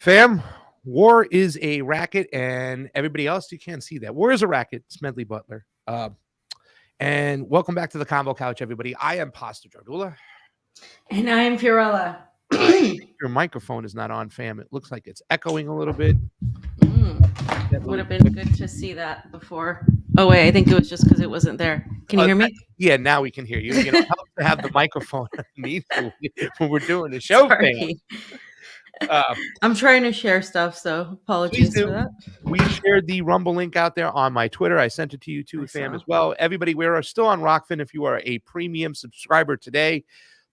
Fam, War is a racket, and everybody else, you can't see that. War is a racket. It's Medley Butler. And welcome back to the Combo Couch, everybody. I am Pasta Jardula. And I am Fiorella. Your microphone is not on, fam. It looks like it's echoing a little bit. Would have been good to see that before. Oh, wait, I think it was just because it wasn't there. Can you hear me? Yeah, now we can hear you. You know, help to have the microphone underneath when we're doing the show. I'm trying to share stuff, so apologies for that. We shared the Rumble link out there on my Twitter. I sent it to you too, fam, as well. Everybody, we are still on Rockfin. If you are a premium subscriber today,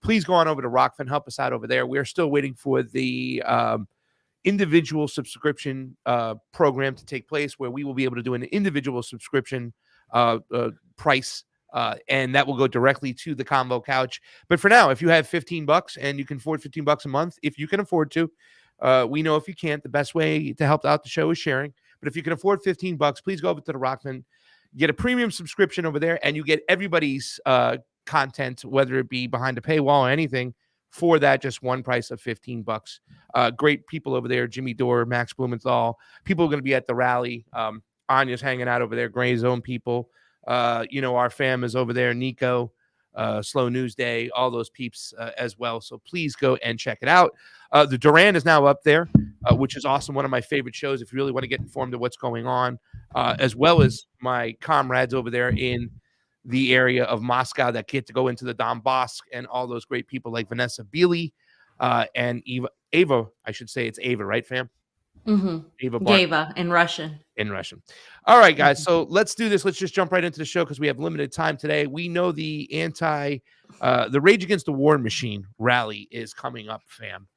please go on over to Rockfin. Help us out over there. We're still waiting for the individual subscription program to take place, where we will be able to do an individual subscription price. And that will go directly to the Combo Couch. But for now, if you have $15 and you can afford $15 a month, if you can afford to, we know if you can't, the best way to help out the show is sharing. But if you can afford $15, please go over to the Rockfin, get a premium subscription over there, and you get everybody's content, whether it be behind a paywall or anything, for that just one price of $15. Great people over there, Jimmy Dore, Max Blumenthal. People are going to be at the rally. Anya's hanging out over there, Gray Zone people. Our fam is over there, Nico, Slow News Day, all those peeps as well. So please go and check it out. The Duran is now up there, which is awesome. One of my favorite shows if you really want to get informed of what's going on, as well as my comrades over there in the area of Moscow that get to go into the Donbass, and all those great people like Vanessa Beely and Ava. I should say it's Ava, right, fam? Ava in Russian. All right, guys. So let's do this. Let's just jump right into the show because we have limited time today. We know the Rage Against the War Machine rally is coming up, fam.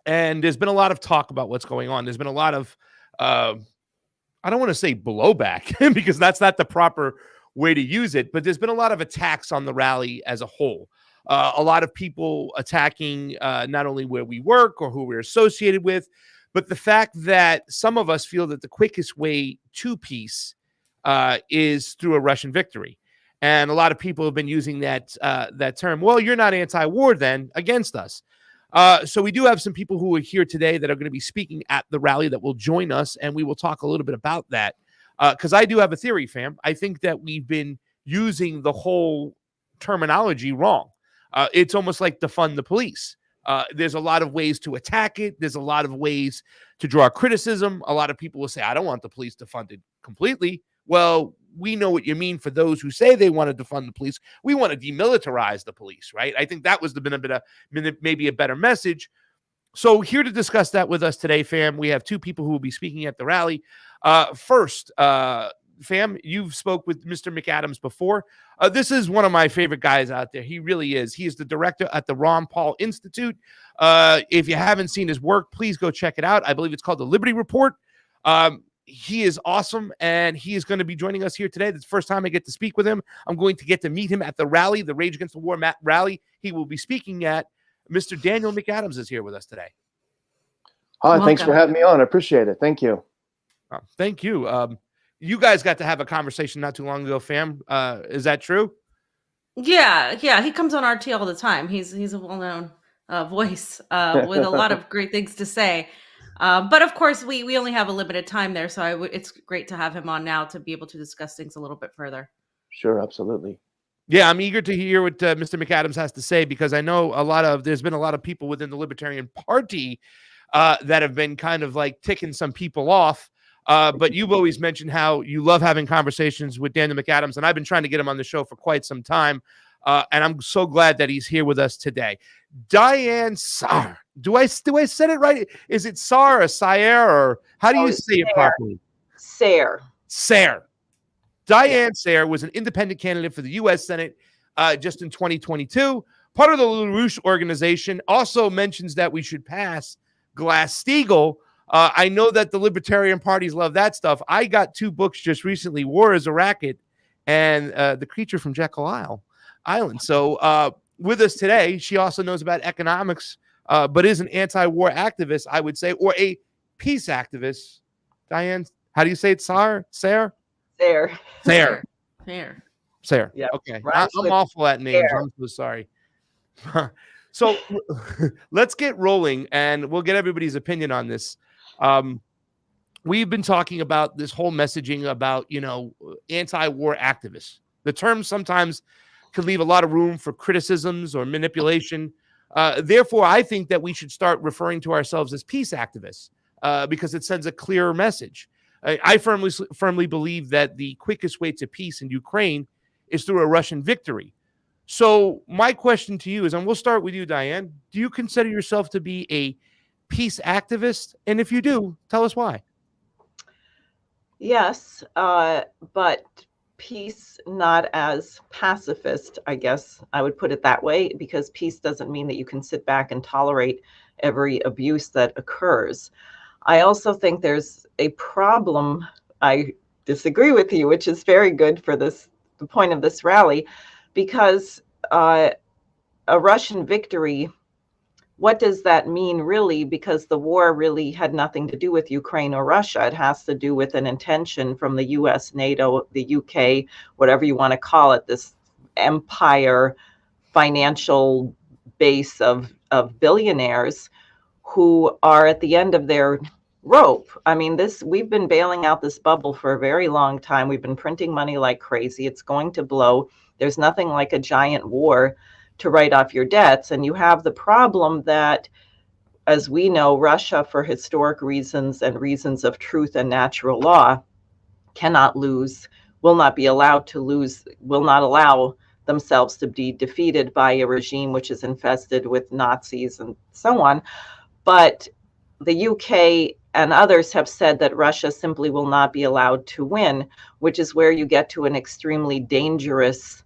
And there's been a lot of talk about what's going on. There's been a lot of, I don't want to say blowback because that's not the proper way to use it, but there's been a lot of attacks on the rally as a whole. A lot of people attacking not only where we work or who we're associated with, but the fact that some of us feel that the quickest way to peace is through a Russian victory. And a lot of people have been using that term. Well, you're not anti-war then, against us. So we do have some people who are here today that are going to be speaking at the rally that will join us, and we will talk a little bit about that. Because I do have a theory, fam. I think that we've been using the whole terminology wrong. It's almost like defund the police. There's a lot of ways to attack it. There's a lot of ways to draw criticism. A lot of people will say, I don't want the police defunded completely. Well, we know what you mean for those who say they want to defund the police. We want to demilitarize the police, right? I think that was maybe a better message. So here to discuss that with us today, fam, we have two people who will be speaking at the rally. First, fam, you've spoke with Mr. McAdams before. This is one of my favorite guys out there. He really is. He is the director at the Ron Paul Institute. If you haven't seen his work, please go check it out. I believe it's called the Liberty Report. He is awesome, and he is going to be joining us here today. It's the first time I get to speak with him. I'm going to get to meet him at the rally, the Rage Against the War rally he will be speaking at. Mr. Daniel McAdams is here with us today. Hi, welcome. Thanks for having me on. I appreciate it. Thank you. Thank you. You guys got to have a conversation not too long ago, fam. Is that true? Yeah. He comes on RT all the time. He's a well-known voice with a lot of great things to say. But of course, we only have a limited time there, so it's great to have him on now to be able to discuss things a little bit further. Sure, absolutely. Yeah, I'm eager to hear what Mr. McAdams has to say, because I know there's been a lot of people within the Libertarian Party that have been kind of like ticking some people off. But you've always mentioned how you love having conversations with Daniel McAdams, and I've been trying to get him on the show for quite some time. And I'm so glad that he's here with us today. Diane Sare. Do I said it right? Is it Sare or Sare, or how do you say it properly? Sare. Diane Sare was an independent candidate for the U.S. Senate just in 2022. Part of the LaRouche organization. Also mentions that we should pass Glass-Steagall. I know that the Libertarian parties love that stuff. I got two books just recently, War is a Racket and The Creature from Jekyll Island. So with us today, she also knows about economics, but is an anti-war activist, I would say, or a peace activist. Diane, how do you say it? Sare? Sare. Yeah. Okay. I'm awful at names. I'm so sorry. So let's get rolling, and we'll get everybody's opinion on this. We've been talking about this whole messaging about, anti-war activists. The term sometimes could leave a lot of room for criticisms or manipulation. Therefore, I think that we should start referring to ourselves as peace activists because it sends a clearer message. I firmly believe that the quickest way to peace in Ukraine is through a Russian victory. So my question to you is, and we'll start with you, Diane, do you consider yourself to be a peace activist? And if you do, tell us why. Yes, but peace not as pacifist, I guess I would put it that way, because peace doesn't mean that you can sit back and tolerate every abuse that occurs. I also think there's a problem. I disagree with you, which is very good for the point of this rally, because a Russian victory, what does that mean really? Because the war really had nothing to do with Ukraine or Russia. It has to do with an intention from the US, NATO, the UK, whatever you want to call it, this empire financial base of billionaires who are at the end of their rope. I mean, we've been bailing out this bubble for a very long time. We've been printing money like crazy. It's going to blow. There's nothing like a giant war to write off your debts. And you have the problem that, as we know, Russia, for historic reasons and reasons of truth and natural law, cannot lose, will not be allowed to lose, will not allow themselves to be defeated by a regime which is infested with Nazis and so on. But the UK and others have said that Russia simply will not be allowed to win, which is where you get to an extremely dangerous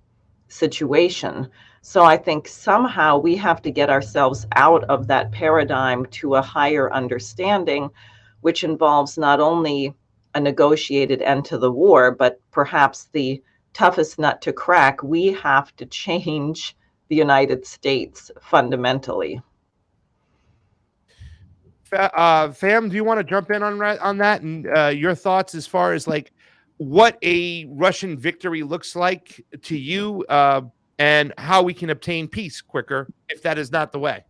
situation. So I think somehow we have to get ourselves out of that paradigm to a higher understanding, which involves not only a negotiated end to the war, but perhaps the toughest nut to crack. We have to change the United States fundamentally. Fam, do you want to jump in on that and your thoughts as far as like what a Russian victory looks like to you and how we can obtain peace quicker if that is not the way?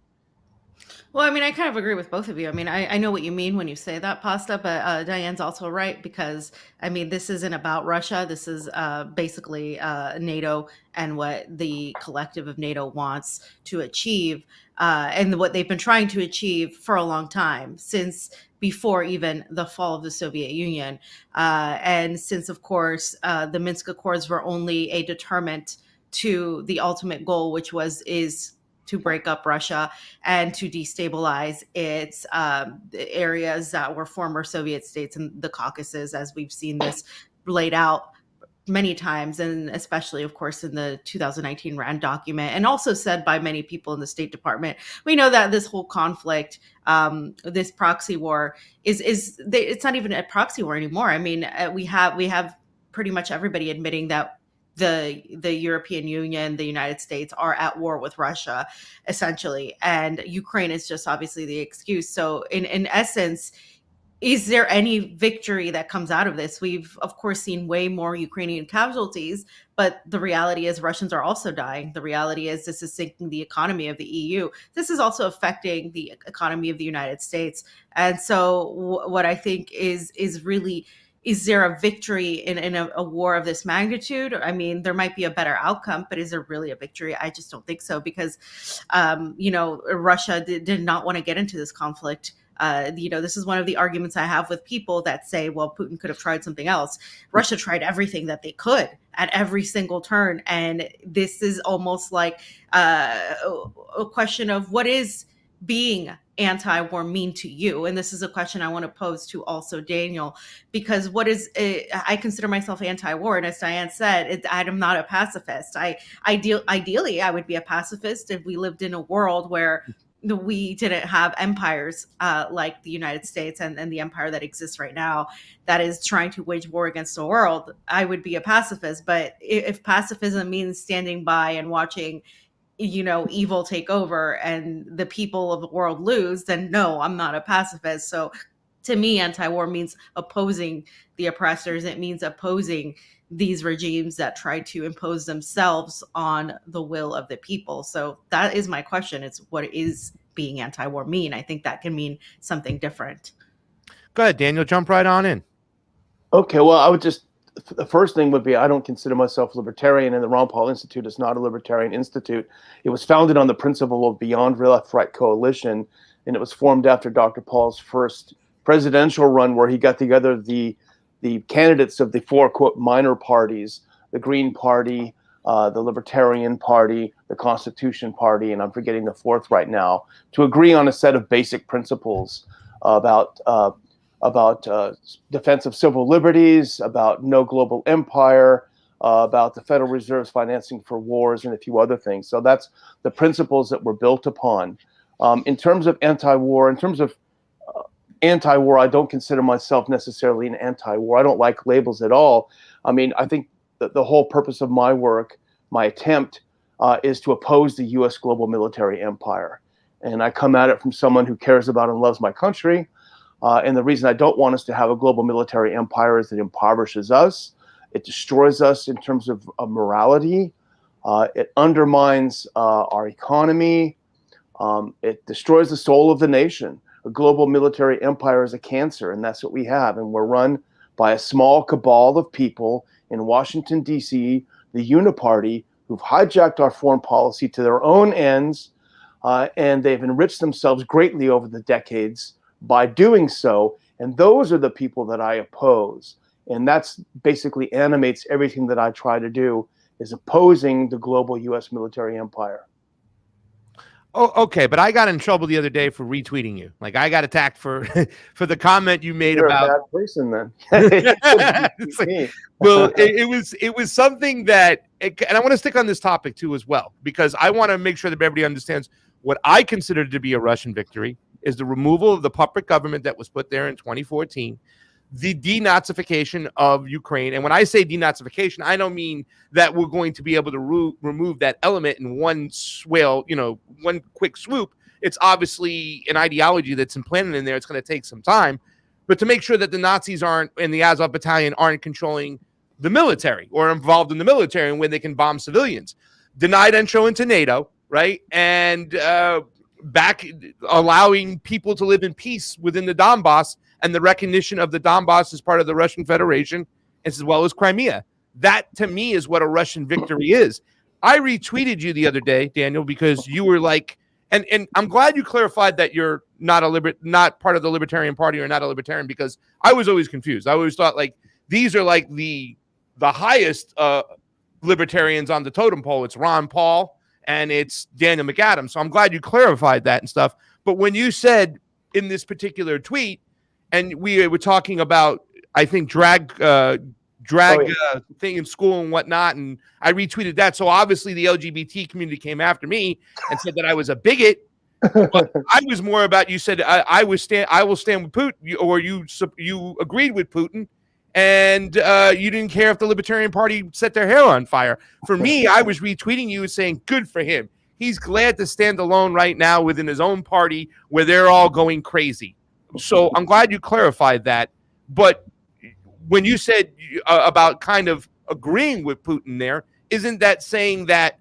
Well, I mean, I kind of agree with both of you. I mean, I know what you mean when you say that, Pasta, but Diane's also right because, I mean, this isn't about Russia. This is basically NATO and what the collective of NATO wants to achieve and what they've been trying to achieve for a long time, since before even the fall of the Soviet Union. And since, of course, the Minsk Accords were only a deterrent to the ultimate goal, which is to break up Russia and to destabilize its areas that were former Soviet states in the Caucasus, as we've seen this laid out many times, and especially, of course, in the 2019 RAND document, and also said by many people in the State Department. We know that this whole conflict, this proxy war, it's not even a proxy war anymore. I mean, we have pretty much everybody admitting that the European Union, the United States are at war with Russia, essentially. And Ukraine is just obviously the excuse. So in essence, is there any victory that comes out of this? We've, of course, seen way more Ukrainian casualties, but the reality is Russians are also dying. The reality is this is sinking the economy of the EU. This is also affecting the economy of the United States. And so what I think is really, is there a victory in a war of this magnitude? I mean, there might be a better outcome, but is there really a victory? I just don't think so because, Russia did not want to get into this conflict. This is one of the arguments I have with people that say, well, Putin could have tried something else. Russia tried everything that they could at every single turn. And this is almost like a question of what is being anti-war mean to you? And this is a question I want to pose to also Daniel, because I consider myself anti-war. And as Diane said, I'm not a pacifist. Ideally, I would be a pacifist if we lived in a world where we didn't have empires like the United States and the empire that exists right now that is trying to wage war against the world. I would be a pacifist. But if pacifism means standing by and watching evil take over and the people of the world lose, then no, I'm not a pacifist. So to me, anti-war means opposing the oppressors. It means opposing these regimes that try to impose themselves on the will of the people. So that is my question. It's what is being anti-war mean? I think that can mean something different. Go ahead, Daniel, jump right on in. Okay, well, I would just, the first thing would be, I don't consider myself libertarian, and the Ron Paul Institute is not a libertarian institute. It was founded on the principle of Beyond Left-Right Coalition, and it was formed after Dr. Paul's first presidential run, where he got together the candidates of the four, quote, minor parties, the Green Party, the Libertarian Party, the Constitution Party, and I'm forgetting the fourth right now, to agree on a set of basic principles about defense of civil liberties, about no global empire, about the Federal Reserve's financing for wars, and a few other things. So that's the principles that were built upon. In terms of anti-war, I don't consider myself necessarily an anti-war. I don't like labels at all. I mean, I think that the whole purpose of my work, my attempt, is to oppose the U.S. global military empire. And I come at it from someone who cares about and loves my country. And the reason I don't want us to have a global military empire is that it impoverishes us. It destroys us in terms of morality. It undermines our economy. It destroys the soul of the nation. A global military empire is a cancer, and that's what we have. And we're run by a small cabal of people in Washington, D.C., the Uniparty, who've hijacked our foreign policy to their own ends, and they've enriched themselves greatly over the decades by doing so. And those are the people that I oppose. And that's basically animates everything that I try to do, is opposing the global U.S. military empire. Oh, okay, but I got in trouble the other day for retweeting you. Like, I got attacked for for the comment you made You're about. a bad person, then. Well, it was something that, and I want to stick on this topic too as well, because I want to make sure that everybody understands what I consider to be a Russian victory is the removal of the puppet government that was put there in 2014. The denazification of Ukraine. And when I say denazification, I don't mean that we're going to be able to remove that element in one one quick swoop. It's obviously an ideology that's implanted in there. It's going to take some time. But to make sure that the Nazis aren't, and the Azov battalion aren't controlling the military or involved in the military and when they can bomb civilians. Denied entry into NATO, right? And back allowing people to live in peace within the Donbass, and the recognition of the Donbass as part of the Russian Federation, as well as Crimea. That, to me, is what a Russian victory is. I retweeted you the other day, Daniel, because you were like, and I'm glad you clarified that you're not not part of the Libertarian Party or not a libertarian, because I was always confused. I always thought like these are like the highest libertarians on the totem pole. It's Ron Paul and it's Daniel McAdams. So I'm glad you clarified that and stuff. But when you said in this particular tweet, and we were talking about, I think, drag thing in school and whatnot, and I retweeted that. So obviously the LGBT community came after me and said that I was a bigot. But I was more about, you said I will stand with Putin, or you agreed with Putin, and you didn't care if the Libertarian Party set their hair on fire. For me, I was retweeting you and saying, good for him. He's glad to stand alone right now within his own party where they're all going crazy. So I'm glad you clarified that. But when you said about kind of agreeing with Putin there, isn't that saying that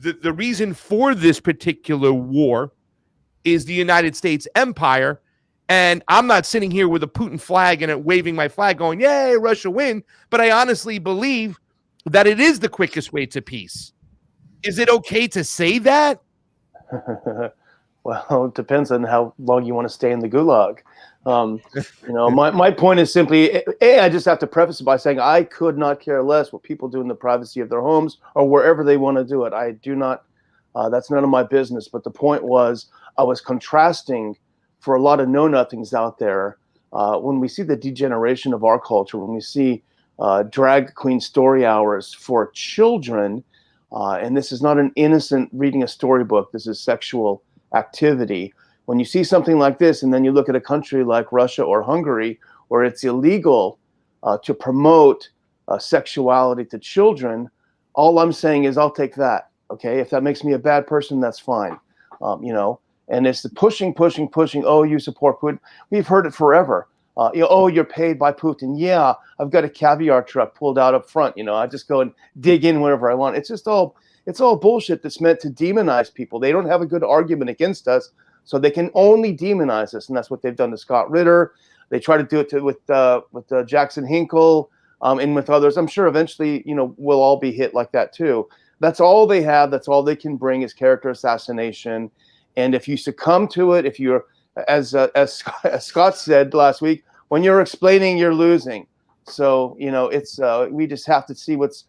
the reason for this particular war is the United States empire? And I'm not sitting here with a Putin flag and waving my flag going, yay, Russia win. But I honestly believe that it is the quickest way to peace. Is it okay to say that? Well, it depends on how long you want to stay in the gulag. My point is simply, I just have to preface it by saying I could not care less what people do in the privacy of their homes or wherever they want to do it. I do not, that's none of my business. But the point was, I was contrasting for a lot of know-nothings out there. When we see the degeneration of our culture, when we see drag queen story hours for children, and this is not an innocent reading a storybook, this is sexual activity. When you see something like this, and then you look at a country like Russia or Hungary, where it's illegal to promote sexuality to children, all I'm saying is I'll take that. Okay, if that makes me a bad person, that's fine. And it's the pushing. Oh, you support Putin. We've heard it forever. Oh, you're paid by Putin. Yeah, I've got a caviar truck pulled out up front. I just go and dig in wherever I want. It's all bullshit that's meant to demonize people. They don't have a good argument against us, so they can only demonize us, and that's what they've done to Scott Ritter. They try to do it with Jackson Hinkle, and with others. I'm sure eventually, we'll all be hit like that too. That's all they have. That's all they can bring is character assassination. And if you succumb to it, if you're, as Scott said last week, when you're explaining, you're losing. So, it's we just have to see let's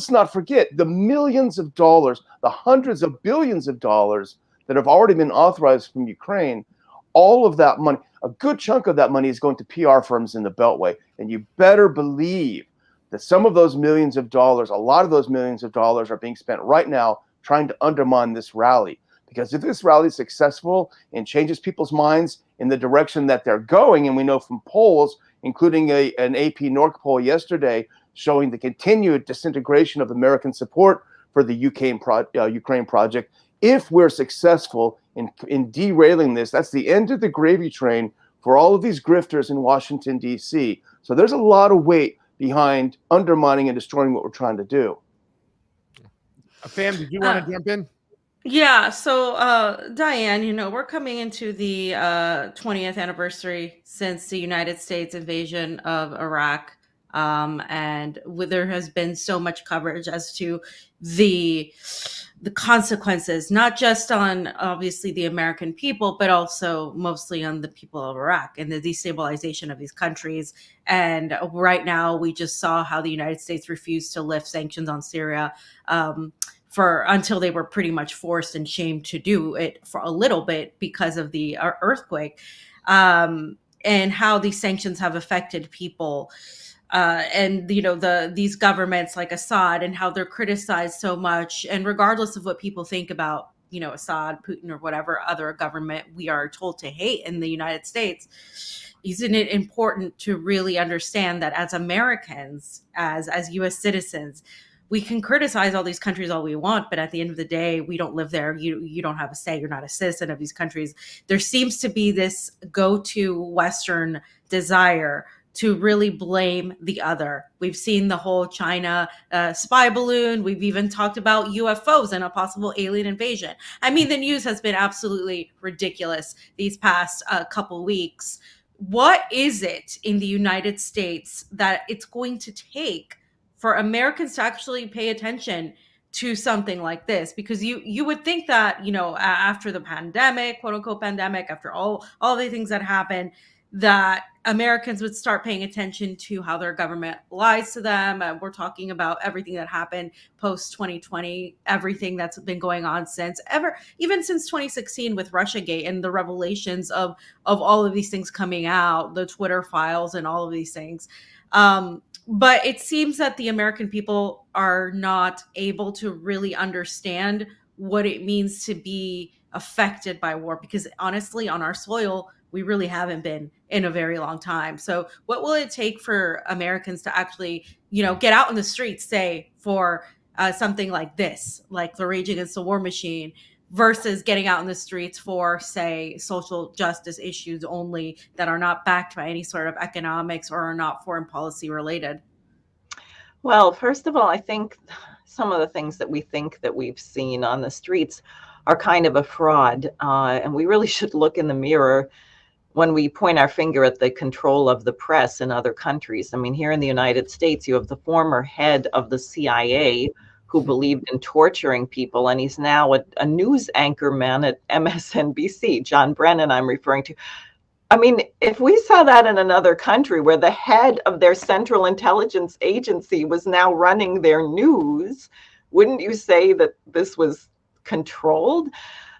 not forget the millions of dollars, the hundreds of billions of dollars that have already been authorized from Ukraine. All of that money, a good chunk of that money is going to PR firms in the Beltway. And you better believe that some of those millions of dollars, a lot of those millions of dollars are being spent right now trying to undermine this rally. Because if this rally is successful and changes people's minds in the direction that they're going, and we know from polls, including an AP North poll yesterday, showing the continued disintegration of American support for the Ukraine project, if we're successful in derailing this, that's the end of the gravy train for all of these grifters in Washington, D.C. So there's a lot of weight behind undermining and destroying what we're trying to do. Pam, did you want to jump in? Yeah, so Diane, we're coming into the 20th anniversary since the United States invasion of Iraq, and there has been so much coverage as to the consequences, not just on obviously the American people, but also mostly on the people of Iraq and the destabilization of these countries. And right now, we just saw how the United States refused to lift sanctions on Syria. Until they were pretty much forced and shamed to do it for a little bit because of the earthquake, and how these sanctions have affected people, and these governments like Assad, and how they're criticized so much. And regardless of what people think about Assad, Putin, or whatever other government we are told to hate in the United States, isn't it important to really understand that as Americans, as U.S. citizens, we can criticize all these countries all we want, but at the end of the day, we don't live there. You don't have a say. You're not a citizen of these countries. There seems to be this go-to Western desire to really blame the other. We've seen the whole China spy balloon. We've even talked about UFOs and a possible alien invasion. I mean, the news has been absolutely ridiculous these past couple weeks. What is it in the United States that it's going to take for Americans to actually pay attention to something like this? Because you would think that, after the pandemic, quote unquote pandemic, after all the things that happened, that Americans would start paying attention to how their government lies to them. We're talking about everything that happened post 2020, everything that's been going on even since 2016 with Russiagate and the revelations of all of these things coming out, the Twitter files and all of these things. But it seems that the American people are not able to really understand what it means to be affected by war, because honestly, on our soil, we really haven't been in a very long time. So what will it take for Americans to actually, get out in the streets, say, for something like this, like the Rage Against the War Machine, versus getting out in the streets for, say, social justice issues only that are not backed by any sort of economics or are not foreign policy related? Well, first of all, I think some of the things that we think that we've seen on the streets are kind of a fraud. And we really should look in the mirror when we point our finger at the control of the press in other countries. I mean, here in the United States, you have the former head of the CIA who believed in torturing people, and he's now a news anchor man at MSNBC, John Brennan I'm referring to. I mean, if we saw that in another country where the head of their central intelligence agency was now running their news, wouldn't you say that this was controlled?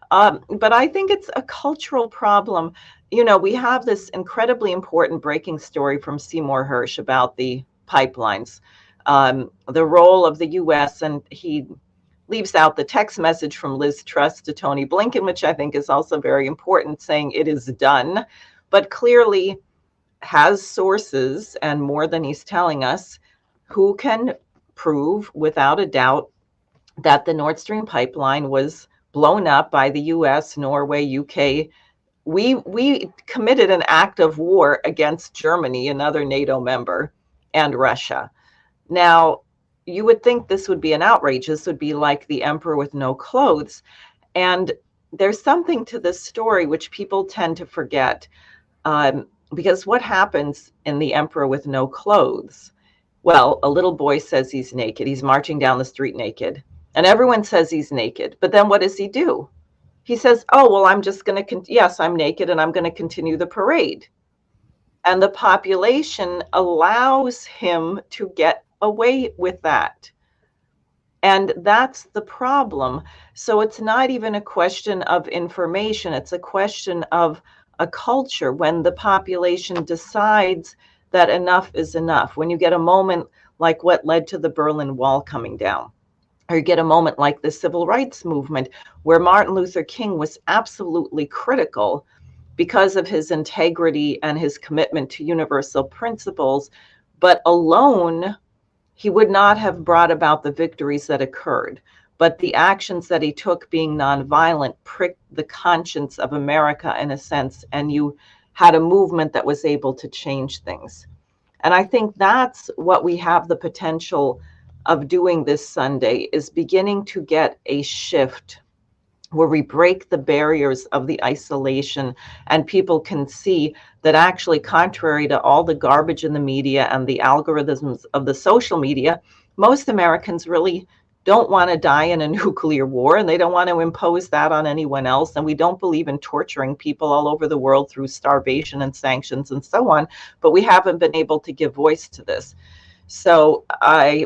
But I think it's a cultural problem. We have this incredibly important breaking story from Seymour Hersh about the pipelines, the role of the U.S., and he leaves out the text message from Liz Truss to Tony Blinken, which I think is also very important, saying it is done, but clearly has sources, and more than he's telling us, who can prove without a doubt that the Nord Stream pipeline was blown up by the US, Norway, UK we committed an act of war against Germany, another NATO member, and Russia. Now, you would think this would be an outrage. This would be like the emperor with no clothes. And there's something to this story which people tend to forget. Because what happens in The Emperor with No Clothes? Well, a little boy says he's naked. He's marching down the street naked. And everyone says he's naked. But then what does he do? He says, oh, well, I'm just going to, yes, I'm naked and I'm going to continue the parade. And the population allows him to get away with that. And that's the problem. So it's not even a question of information. It's a question of a culture when the population decides that enough is enough. When you get a moment like what led to the Berlin Wall coming down, or you get a moment like the civil rights movement, where Martin Luther King was absolutely critical because of his integrity and his commitment to universal principles, but alone, he would not have brought about the victories that occurred. But the actions that he took, being nonviolent, pricked the conscience of America in a sense, and you had a movement that was able to change things. And I think that's what we have the potential of doing this Sunday, is beginning to get a shift where we break the barriers of the isolation and people can see that actually, contrary to all the garbage in the media and the algorithms of the social media, most Americans really don't want to die in a nuclear war, and they don't want to impose that on anyone else. And we don't believe in torturing people all over the world through starvation and sanctions and so on, but we haven't been able to give voice to this. So I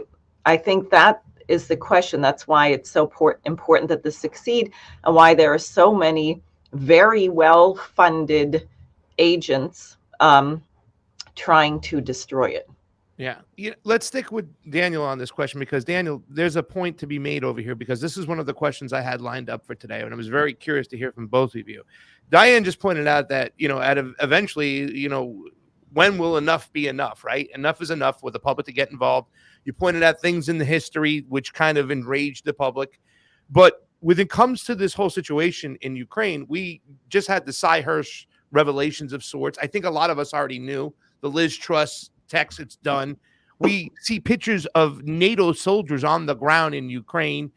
think that is the question. That's why it's so important that this succeed, and why there are so many very well-funded agents trying to destroy it. Yeah. Let's stick with Daniel on this question, because Daniel, there's a point to be made over here, because this is one of the questions I had lined up for today, and I was very curious to hear from both of you. Diane just pointed out that, eventually, when will enough be enough, right? Enough is enough for the public to get involved. You pointed out things in the history which kind of enraged the public. But when it comes to this whole situation in Ukraine, we just had the Cy Hirsch revelations of sorts. I think a lot of us already knew the Liz Truss text, it's done. We see pictures of NATO soldiers on the ground in Ukraine.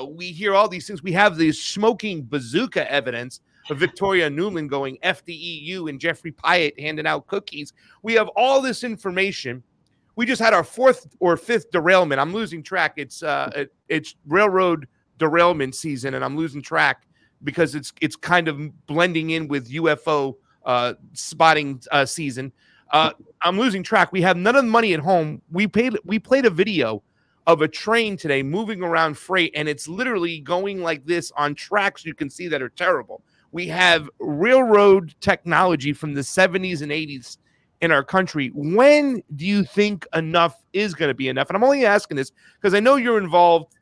We hear all these things. We have this smoking bazooka evidence of Victoria Nuland going FDEU and Jeffrey Pyatt handing out cookies. We have all this information. We just had our fourth or fifth derailment. I'm losing track. It's railroad derailment season, and I'm losing track because it's kind of blending in with UFO spotting season. I'm losing track. We have none of the money at home. We played a video of a train today moving around freight, and it's literally going like this on tracks you can see that are terrible. We have railroad technology from the 70s and 80s in our country. When do you think enough is going to be enough? And I'm only asking this because I know you're involved,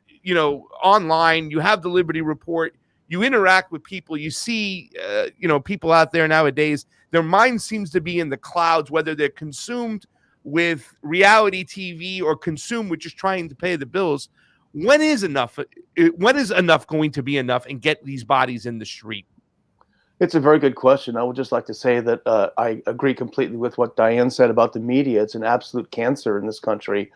online. You have the Liberty Report. You interact with people. You see, people out there nowadays, their mind seems to be in the clouds, whether they're consumed with reality TV or consumed with just trying to pay the bills. When is enough? When is enough going to be enough and get these bodies in the street? It's a very good question. I would just like to say that I agree completely with what Diane said about the media. It's an absolute cancer in this country.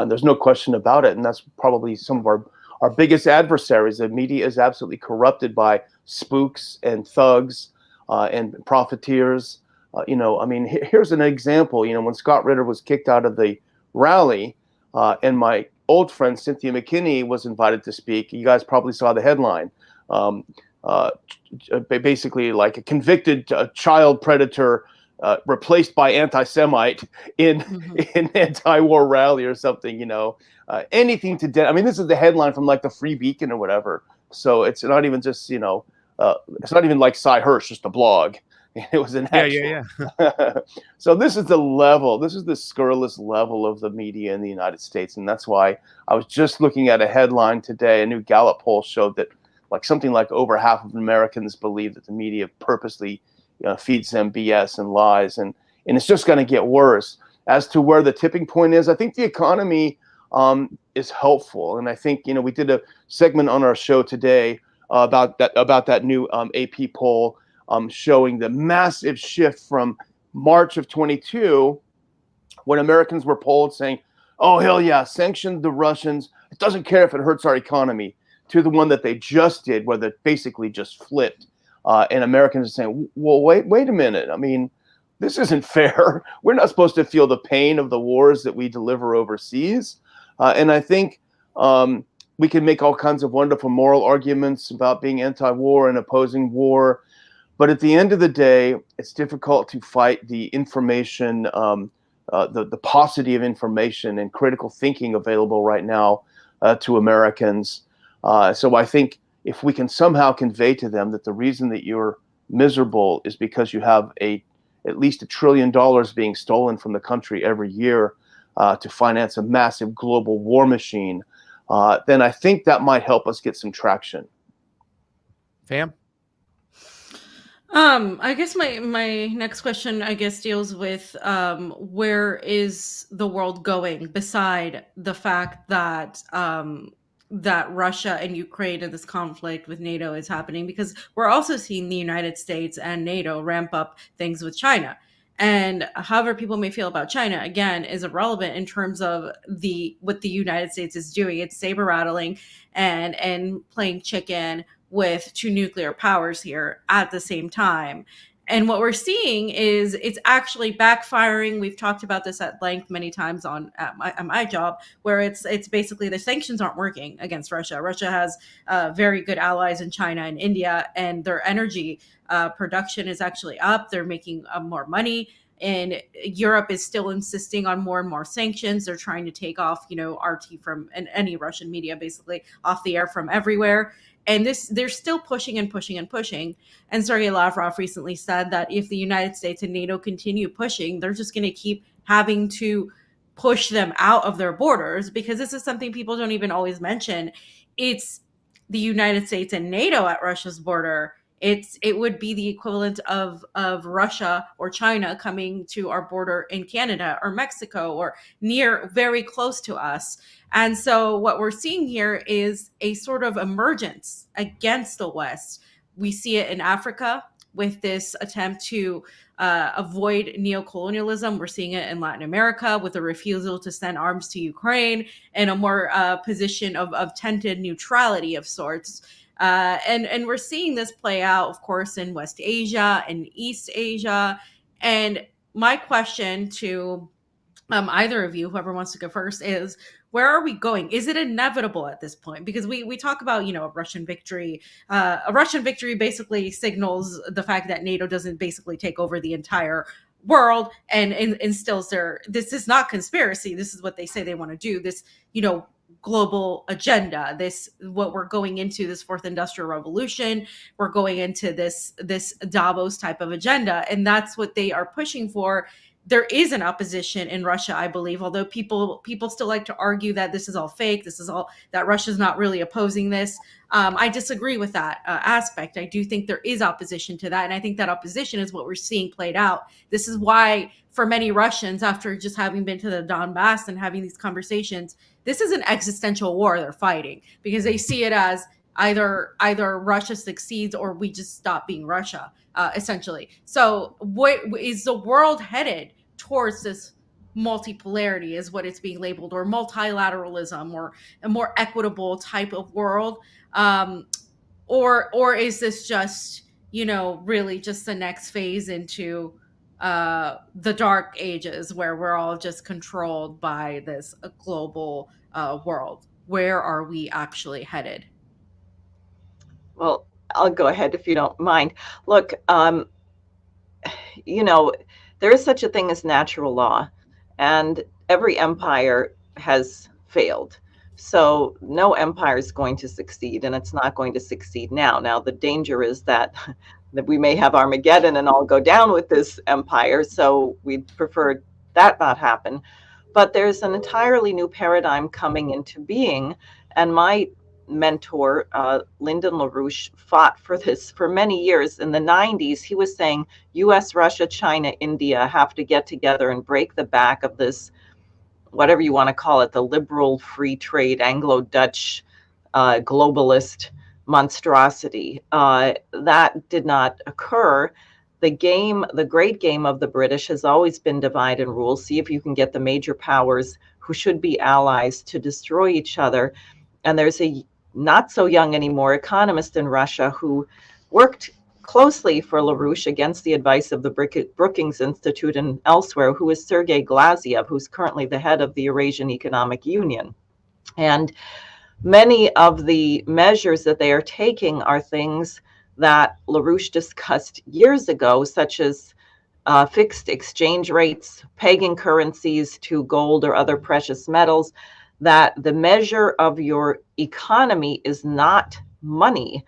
There's no question about it. And that's probably some of our biggest adversaries. The media is absolutely corrupted by spooks and thugs and profiteers. Here's an example. When Scott Ritter was kicked out of the rally, and my old friend Cynthia McKinney was invited to speak, you guys probably saw the headline. Basically like a convicted child predator replaced by anti-Semite in an anti-war rally or something, anything to this is the headline from like the Free Beacon or whatever. So it's not even just, it's not even like Cy Hirsch, just a blog. It was an actual. Yeah. So this is the level, this is the scurrilous level of the media in the United States. And that's why I was just looking at a headline today. A new Gallup poll showed that something like over half of Americans believe that the media purposely feeds them BS and lies, and it's just going to get worse. As to where the tipping point is, I think the economy is helpful, and I think we did a segment on our show today about that new AP poll. showing the massive shift from March of 22, when Americans were polled saying, oh, hell yeah, sanction the Russians. It doesn't care if it hurts our economy, to the one that they just did, where they basically just flipped. And Americans are saying, well, wait a minute. I mean, this isn't fair. We're not supposed to feel the pain of the wars that we deliver overseas. And I think we can make all kinds of wonderful moral arguments about being anti-war and opposing war. But at the end of the day, it's difficult to fight the information, the paucity of information and critical thinking available right now to Americans. So I think if we can somehow convey to them that the reason that you're miserable is because you have at least $1 trillion being stolen from the country every year to finance a massive global war machine, then I think that might help us get some traction. Fam? I guess my next question, I guess, deals with where is the world going beside the fact that that Russia and Ukraine and this conflict with NATO is happening, because we're also seeing the United States and NATO ramp up things with China. And however people may feel about China, again, is irrelevant in terms of what the United States is doing. It's saber rattling and playing chicken with two nuclear powers here at the same time. And what we're seeing is it's actually backfiring. We've talked about this at length many times at my job, where it's basically the sanctions aren't working against Russia. Russia has very good allies in China and India, and their energy production is actually up. They're making more money. And Europe is still insisting on more and more sanctions. They're trying to take off, RT from and any Russian media basically off the air from everywhere. And they're still pushing and pushing and pushing. And Sergei Lavrov recently said that if the United States and NATO continue pushing, they're just going to keep having to push them out of their borders, because this is something people don't even always mention. It's the United States and NATO at Russia's border. It would be the equivalent of Russia or China coming to our border in Canada or Mexico or very close to us. And so what we're seeing here is a sort of emergence against the West. We see it in Africa with this attempt to avoid neocolonialism. We're seeing it in Latin America with a refusal to send arms to Ukraine and a more position of tentative neutrality of sorts. And we're seeing this play out, of course, in West Asia and East Asia. And my question to either of you, whoever wants to go first, is where are we going? Is it inevitable at this point? Because we talk about, a Russian victory. A Russian victory basically signals the fact that NATO doesn't basically take over the entire world and instills this is not conspiracy. This is what they say they want to do. This, global agenda, what we're going into, this fourth industrial revolution, we're going into this Davos type of agenda, and that's what they are pushing for. There is an opposition in Russia, I believe, although people still like to argue that this is all fake, this is all that Russia's not really opposing this. I disagree with that aspect. I do think there is opposition to that, and I think that opposition is what we're seeing played out. This is why, for many Russians, after just having been to the Donbass and having these conversations, this is an existential war they're fighting, because they see it as either Russia succeeds or we just stop being Russia, essentially. So what is the world headed towards? This multipolarity is what it's being labeled, or multilateralism, or a more equitable type of world, or is this just really just the next phase into the dark ages, where we're all just controlled by this global world? Where are we actually headed? Well, I'll go ahead if you don't mind. Look, there is such a thing as natural law, and every empire has failed. So no empire is going to succeed, and it's not going to succeed now. Now, the danger is that we may have Armageddon and all go down with this empire. So we'd prefer that not happen. But there's an entirely new paradigm coming into being. And my mentor, Lyndon LaRouche, fought for this for many years. In the 90s, he was saying US, Russia, China, India have to get together and break the back of this, whatever you want to call it, the liberal free trade, Anglo-Dutch globalist monstrosity. That did not occur. The great game of the British has always been divide and rule. See if you can get the major powers who should be allies to destroy each other. And there's a not so young anymore economist in Russia who worked closely for LaRouche against the advice of the Brookings Institute and elsewhere, who is Sergei Glaziev, who's currently the head of the Eurasian Economic Union. And many of the measures that they are taking are things that LaRouche discussed years ago, such as fixed exchange rates, pegging currencies to gold or other precious metals, that the measure of your economy is not money.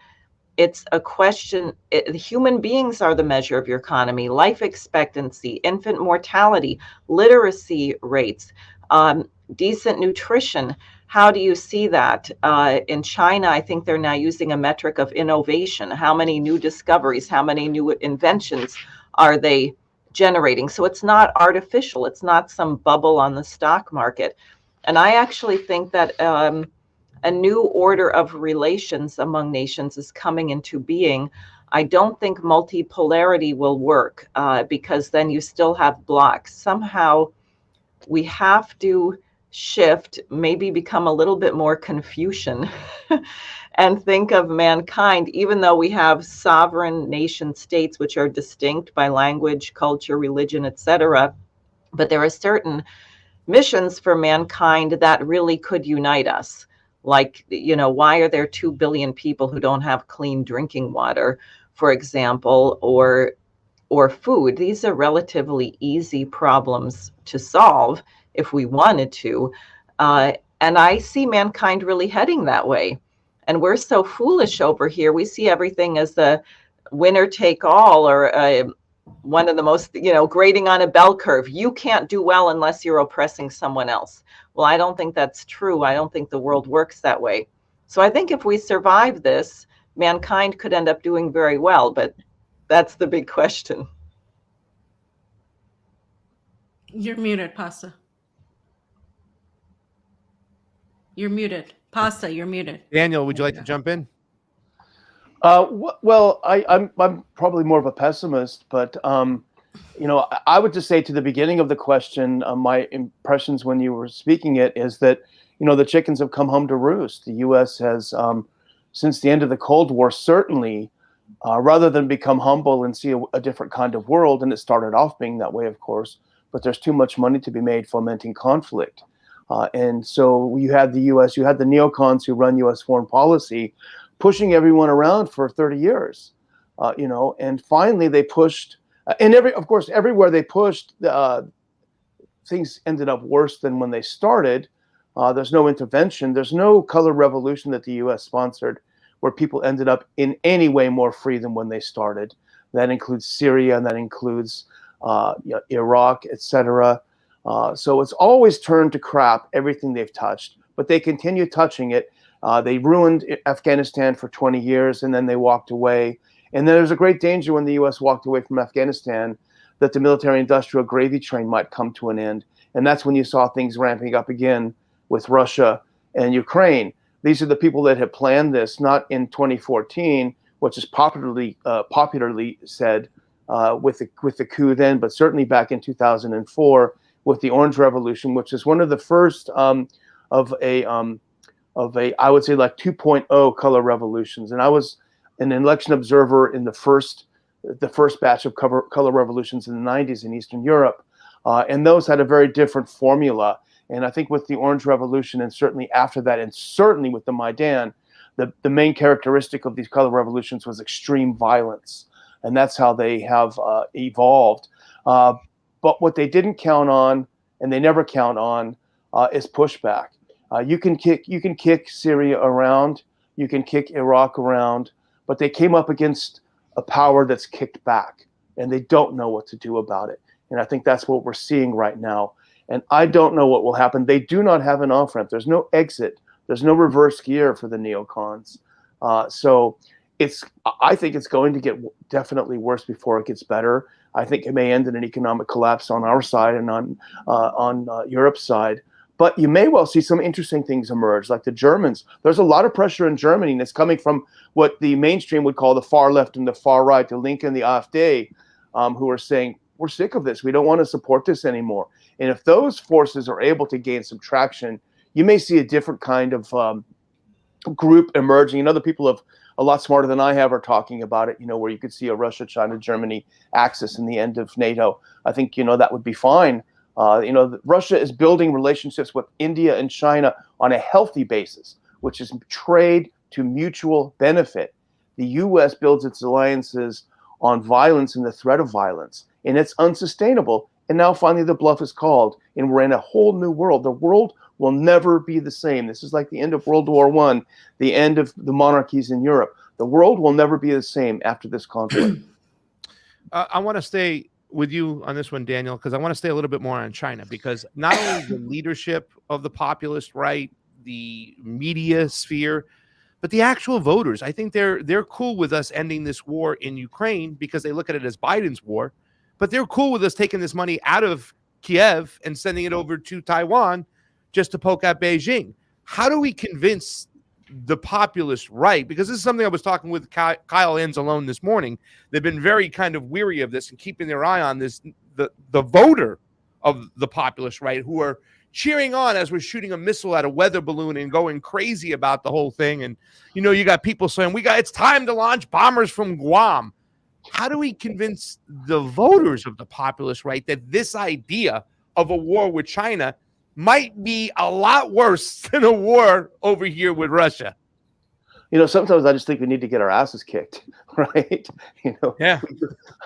It's a question, human beings are the measure of your economy, life expectancy, infant mortality, literacy rates, decent nutrition. How do you see that? In China, I think they're now using a metric of innovation. How many new discoveries, how many new inventions are they generating? So it's not artificial. It's not some bubble on the stock market. And I actually think that a new order of relations among nations is coming into being. I don't think multipolarity will work because then you still have blocks. Somehow we have to shift, maybe become a little bit more Confucian and think of mankind, even though we have sovereign nation states which are distinct by language, culture, religion, etc. But there are certain missions for mankind that really could unite us. Like, why are there 2 billion people who don't have clean drinking water, for example, or food? These are relatively easy problems to solve if we wanted to. And I see mankind really heading that way. And we're so foolish over here. We see everything as the winner take all, or one of the most, grading on a bell curve. You can't do well unless you're oppressing someone else. Well, I don't think that's true. I don't think the world works that way. So I think if we survive this, mankind could end up doing very well, but that's the big question. You're muted, Pasta. You're muted. Pasta, you're muted. Daniel, would you like to jump in? Well, I'm probably more of a pessimist, but I would just say to the beginning of the question, my impressions when you were speaking it is that the chickens have come home to roost. The U.S. has, since the end of the Cold War, certainly, rather than become humble and see a different kind of world, and it started off being that way, of course, but there's too much money to be made fomenting conflict. And so you had the U.S., you had the neocons who run U.S. foreign policy, pushing everyone around for 30 years, and finally they pushed, and everywhere they pushed, things ended up worse than when they started. There's no intervention. There's no color revolution that the U.S. sponsored where people ended up in any way more free than when they started. That includes Syria, and that includes Iraq, etc. So it's always turned to crap, everything they've touched, but they continue touching it. They ruined Afghanistan for 20 years, and then they walked away. And then there's a great danger when the U.S. walked away from Afghanistan that the military-industrial gravy train might come to an end. And that's when you saw things ramping up again with Russia and Ukraine. These are the people that had planned this, not in 2014, which is popularly said with the coup then, but certainly back in 2004 with the Orange Revolution, which is one of the first of a I would say like 2.0 color revolutions. And I was an election observer in the first batch of color revolutions in the 90s in Eastern Europe. And those had a very different formula. And I think with the Orange Revolution, and certainly after that, and certainly with the Maidan, the main characteristic of these color revolutions was extreme violence. And that's how they have evolved. But what they didn't count on, and they never count on, is pushback. You can kick Syria around, you can kick Iraq around, but they came up against a power that's kicked back, and they don't know what to do about it. And I think that's what we're seeing right now. And I don't know what will happen. They do not have an off-ramp. There's no exit. There's no reverse gear for the neocons. So I think it's going to get definitely worse before it gets better. I think it may end in an economic collapse on our side and on Europe's side. But you may well see some interesting things emerge, like the Germans. There's a lot of pressure in Germany, and it's coming from what the mainstream would call the far left and the far right, the Linke and the AfD, who are saying, we're sick of this. We don't want to support this anymore. And if those forces are able to gain some traction, you may see a different kind of group emerging. And other people have a lot smarter than I have are talking about it, where you could see a Russia, China, Germany axis in the end of NATO. I think, that would be fine. Russia is building relationships with India and China on a healthy basis, which is trade to mutual benefit. The U.S. builds its alliances on violence and the threat of violence, and it's unsustainable. And now finally the bluff is called, and we're in a whole new world. The world will never be the same. This is like the end of World War I, the end of the monarchies in Europe. The world will never be the same after this conflict. I want to stay with you on this one, Daniel, because I want to stay a little bit more on China, because not only the leadership of the populist right, the media sphere, but the actual voters, I think they're cool with us ending this war in Ukraine because they look at it as Biden's war, but they're cool with us taking this money out of Kiev and sending it over to Taiwan just to poke at Beijing. How do we convince the populist right? Because this is something I was talking with Kyle Anzalone this morning. They've been very kind of weary of this and keeping their eye on this, the voter of the populist right, who are cheering on as we're shooting a missile at a weather balloon and going crazy about the whole thing. And, you got people saying, it's time to launch bombers from Guam. How do we convince the voters of the populist right that this idea of a war with China might be a lot worse than a war over here with Russia? Sometimes I just think we need to get our asses kicked, right? Yeah.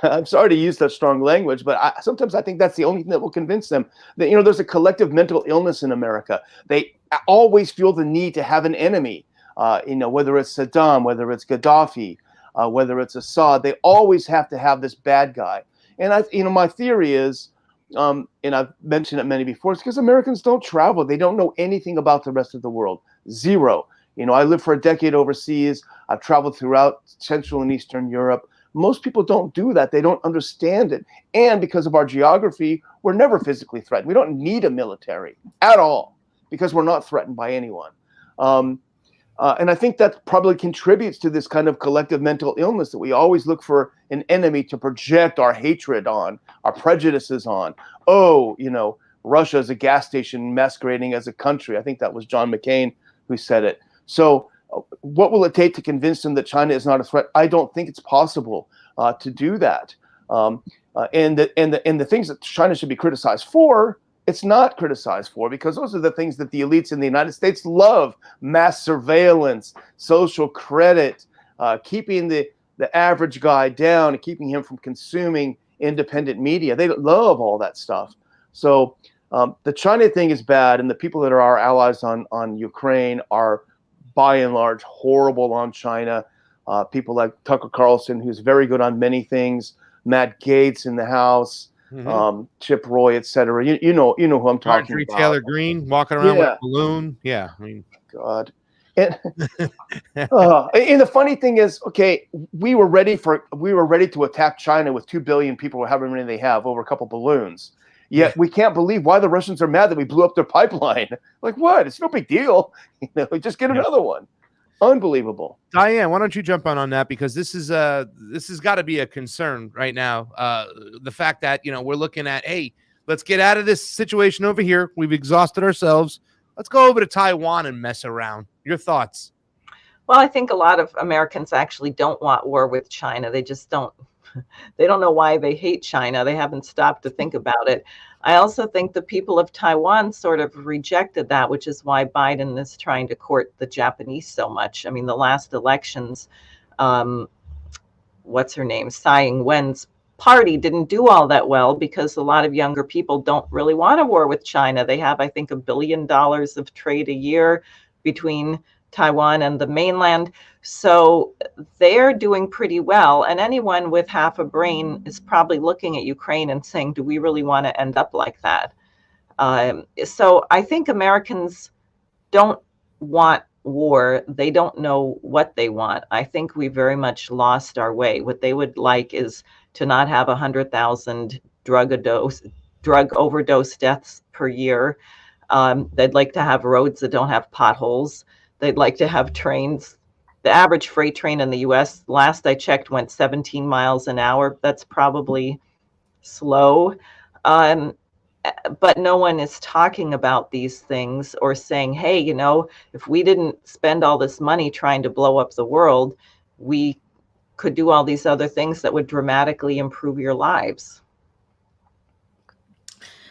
I'm sorry to use that strong language, but sometimes I think that's the only thing that will convince them that, there's a collective mental illness in America. They always feel the need to have an enemy, whether it's Saddam, whether it's Gaddafi, whether it's Assad, they always have to have this bad guy. And my theory is, and I've mentioned it many before, it's because Americans don't travel. They don't know anything about the rest of the world. Zero. I lived for a decade overseas. I've traveled throughout Central and Eastern Europe. Most people don't do that. They don't understand it. And because of our geography, we're never physically threatened. We don't need a military at all because we're not threatened by anyone. And I think that probably contributes to this kind of collective mental illness that we always look for an enemy to project our hatred on, our prejudices on. Russia is a gas station masquerading as a country. I think that was John McCain who said it. So what will it take to convince them that China is not a threat? I don't think it's possible to do that. And the things that China should be criticized for, it's not criticized for, because those are the things that the elites in the United States love: mass surveillance, social credit, keeping the average guy down and keeping him from consuming independent media. They love all that stuff. So the China thing is bad, and the people that are our allies on Ukraine are, by and large, horrible on China. People like Tucker Carlson, who's very good on many things, Matt Gaetz in the House, Chip Roy, etc. You know who I'm talking Marjorie about. Taylor Greene walking around with a balloon. Yeah, God. And the funny thing is, okay, we were ready to attack China with 2 billion people, or however many they have, over a couple balloons. Yet we can't believe why the Russians are mad that we blew up their pipeline. Like, what? It's no big deal. Just get another one. Unbelievable. Diane, why don't you jump on that, because this has got to be a concern right now. The fact that we're looking at, hey, let's get out of this situation over here. We've exhausted ourselves. Let's go over to Taiwan and mess around. Your thoughts? Well, I think a lot of Americans actually don't want war with China. They just don't. They don't know why they hate China. They haven't stopped to think about it. I also think the people of Taiwan sort of rejected that, which is why Biden is trying to court the Japanese so much. I mean, the last elections, what's her name? Tsai Ing-wen's party didn't do all that well because a lot of younger people don't really want a war with China. They have, I think, $1 billion of trade a year between Taiwan and the mainland. So they're doing pretty well. And anyone with half a brain is probably looking at Ukraine and saying, do we really want to end up like that? So I think Americans don't want war. They don't know what they want. I think we very much lost our way. What they would like is to not have 100,000 drug overdose deaths per year. They'd like to have roads that don't have potholes. They'd like to have trains. The average freight train in the US, last I checked, went 17 miles an hour. That's probably slow. But no one is talking about these things or saying, hey, you know, if we didn't spend all this money trying to blow up the world, we could do all these other things that would dramatically improve your lives.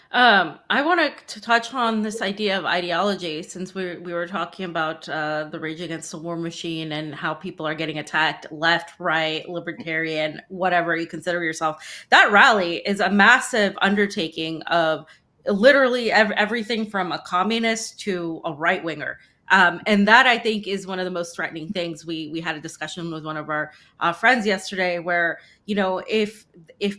I want to touch on this idea of ideology, since we were talking about the Rage Against the War Machine and how people are getting attacked left, right, libertarian, whatever you consider yourself. That rally is a massive undertaking of literally everything from a communist to a right winger. And that, I think, is one of the most threatening things. We had a discussion with one of our friends yesterday where, you know, if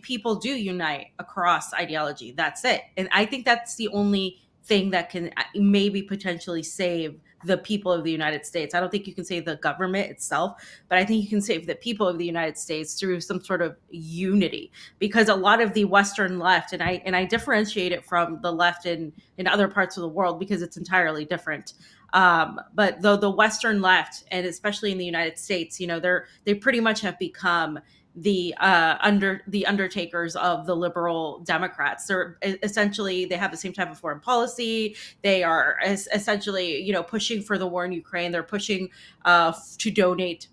people do unite across ideology, that's it. And I think that's the only thing that can maybe potentially save the people of the United States. I don't think you can save the government itself, but I think you can save the people of the United States through some sort of unity. Because a lot of the Western left, and I differentiate it from the left in other parts of the world because it's entirely different. But the Western left, and especially in the United States, you know, they pretty much have become the undertakers of the liberal Democrats. They're essentially, they have the same type of foreign policy. They are essentially, you know, pushing for the war in Ukraine. They're pushing to donate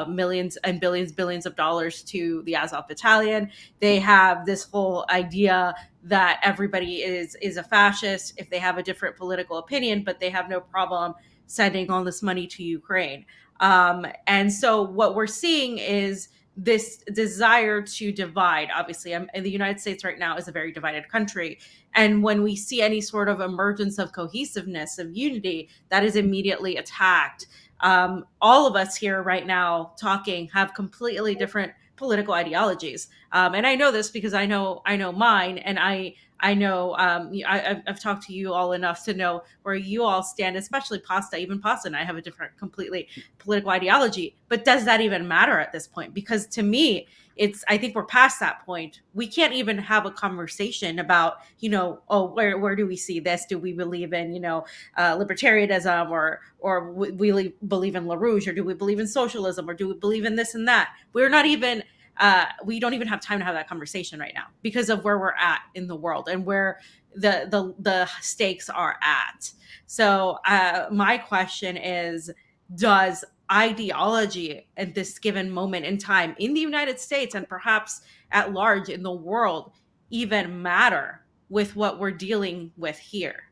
millions and billions of dollars to the Azov Battalion. They have this whole idea that everybody is a fascist if they have a different political opinion, but they have no problem sending all this money to Ukraine. And so what we're seeing is this desire to divide. Obviously, the United States right now is a very divided country. And when we see any sort of emergence of cohesiveness, of unity, that is immediately attacked. All of us here right now talking have completely different political ideologies. And I know this because I know mine, and I know I've talked to you all enough to know where you all stand, especially Pasta. Even Pasta and I have a different, completely political ideology. But does that even matter at this point? Because to me, I think we're past that point. We can't even have a conversation about, you know, oh, where do we see this? Do we believe in, you know, libertarianism, or we believe in LaRouche, or do we believe in socialism, or do we believe in this and that? We're not even. We don't even have time to have that conversation right now because of where we're at in the world and where the stakes are at. So my question is, does ideology at this given moment in time in the United States and perhaps at large in the world even matter with what we're dealing with here?